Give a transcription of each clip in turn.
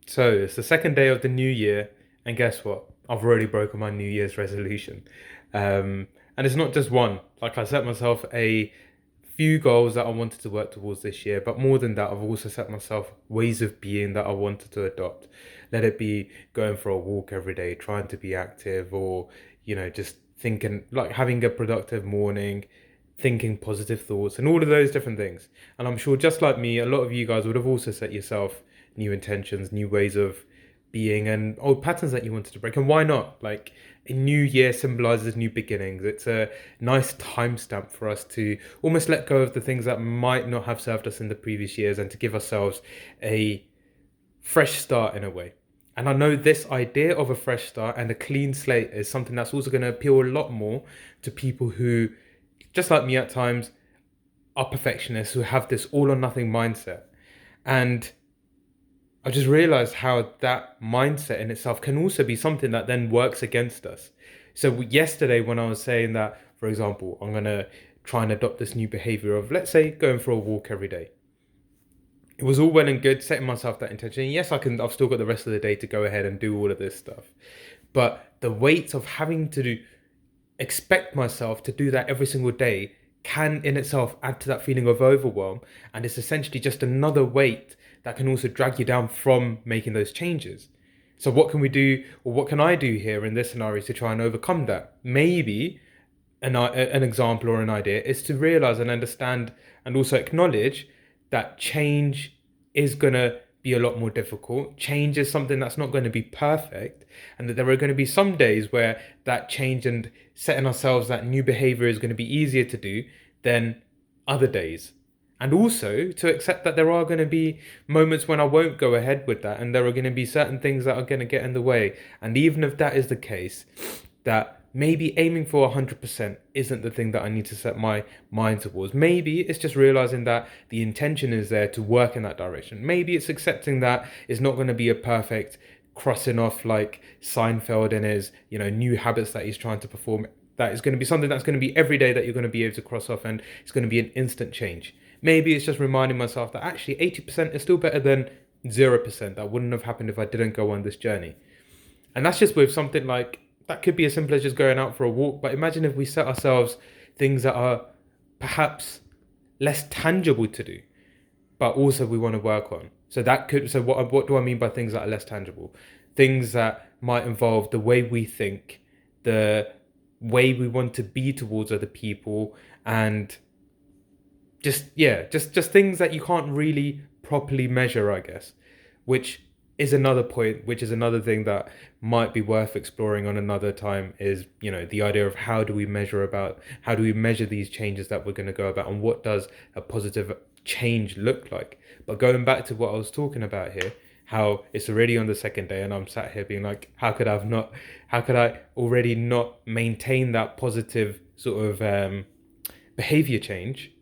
So it's the second day of the new year, and guess what? I've already broken my New Year's resolution. And it's not just one. Like I set myself a few goals that I wanted to work towards this year, but more than that, I've also set myself ways of being that I wanted to adopt. Let it be going for a walk every day, trying to be active, or just thinking like having a productive morning, thinking positive thoughts, and all of those different things. And I'm sure, just like me, a lot of you guys would have also set yourself new intentions, new ways of being, and old patterns that you wanted to break. And why not? Like, a new year symbolizes new beginnings. It's a nice timestamp for us to almost let go of the things that might not have served us in the previous years and to give ourselves a fresh start in a way. And I know this idea of a fresh start and a clean slate is something that's also going to appeal a lot more to people who, just like me at times, are perfectionists who have this all or nothing mindset. And I just realized how that mindset in itself can also be something that then works against us. So yesterday, when I was saying that, for example, I'm gonna try and adopt this new behavior of, let's say, going for a walk every day. It was all well and good setting myself that intention. And yes, I can. I've still got the rest of the day to go ahead and do all of this stuff, but the weight of having to expect myself to do that every single day can in itself add to that feeling of overwhelm, and it's essentially just another weight that can also drag you down from making those changes. So what can we do, or what can I do here in this scenario to try and overcome that? Maybe an example or an idea is to realize and understand and also acknowledge that change is going to be a lot more difficult. Change is something that's not going to be perfect, and that there are going to be some days where that change and setting ourselves that new behavior is going to be easier to do than other days. And also to accept that there are going to be moments when I won't go ahead with that, and there are going to be certain things that are going to get in the way. And even if that is the case, that maybe aiming for 100% isn't the thing that I need to set my mind towards. Maybe it's just realizing that the intention is there to work in that direction. Maybe it's accepting that it's not going to be a perfect crossing off like Seinfeld and his, new habits that he's trying to perform. That is going to be something that's going to be every day that you're going to be able to cross off, and it's going to be an instant change. Maybe it's just reminding myself that actually 80% is still better than 0%. That wouldn't have happened if I didn't go on this journey. And that's just with something like that could be as simple as just going out for a walk. But imagine if we set ourselves things that are perhaps less tangible to do, but also we want to work on. So that could. So what do I mean by things that are less tangible? Things that might involve the way we think, the way we want to be towards other people, and just things that you can't really properly measure, I guess, which is another point, which is another thing that might be worth exploring on another time, is the idea of how do we measure these changes that we're going to go about, and what does a positive change look like. But going back to what I was talking about here, how it's already on the second day and I'm sat here being like, how could I already not maintain that positive sort of behavior change,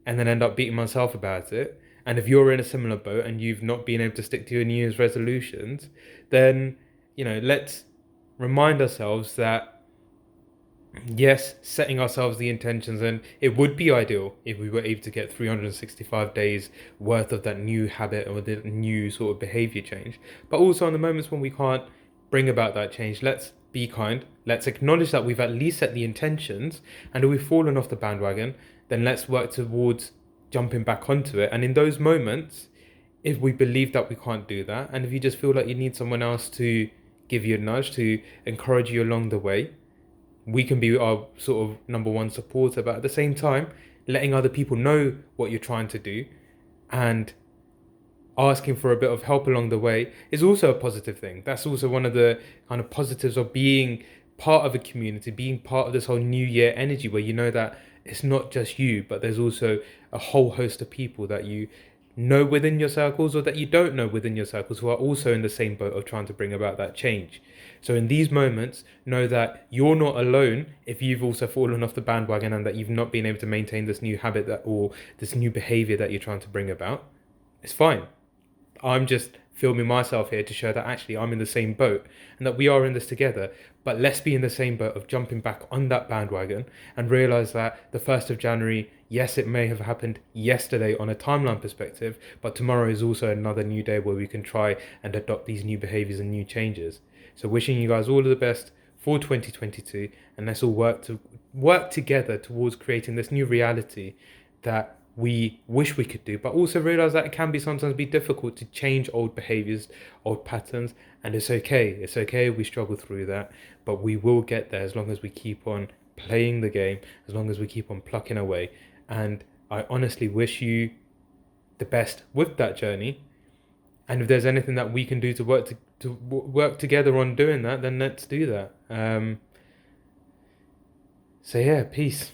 and then end up beating myself about it. And if you're in a similar boat and you've not been able to stick to your New Year's resolutions, then, let's remind ourselves that, yes, setting ourselves the intentions, and it would be ideal if we were able to get 365 days worth of that new habit or the new sort of behavior change. But also in the moments when we can't bring about that change, let's be kind. Let's acknowledge that we've at least set the intentions, and if we've fallen off the bandwagon, then let's work towards jumping back onto it. And in those moments, if we believe that we can't do that, and if you just feel like you need someone else to give you a nudge, to encourage you along the way, we can be our sort of number one supporter. But at the same time, letting other people know what you're trying to do and asking for a bit of help along the way is also a positive thing. That's also one of the kind of positives of being part of a community, being part of this whole new year energy, where you know that it's not just you, but there's also a whole host of people that you know within your circles, or that you don't know within your circles, who are also in the same boat of trying to bring about that change. So in these moments, know that you're not alone if you've also fallen off the bandwagon, and that you've not been able to maintain this new habit, that or this new behavior that you're trying to bring about. It's fine. I'm just filming myself here to show that actually I'm in the same boat and that we are in this together. But let's be in the same boat of jumping back on that bandwagon and realize that the 1st of January, yes, it may have happened yesterday on a timeline perspective, but tomorrow is also another new day where we can try and adopt these new behaviors and new changes. So wishing you guys all of the best for 2022, and let's all work together towards creating this new reality that we wish we could do, but also realize that it can be sometimes be difficult to change old behaviors, old patterns, and it's okay. It's okay if we struggle through that, but we will get there as long as we keep on playing the game, as long as we keep on plucking away. And I honestly wish you the best with that journey. And if there's anything that we can do to work together on doing that, then let's do that. So yeah, peace.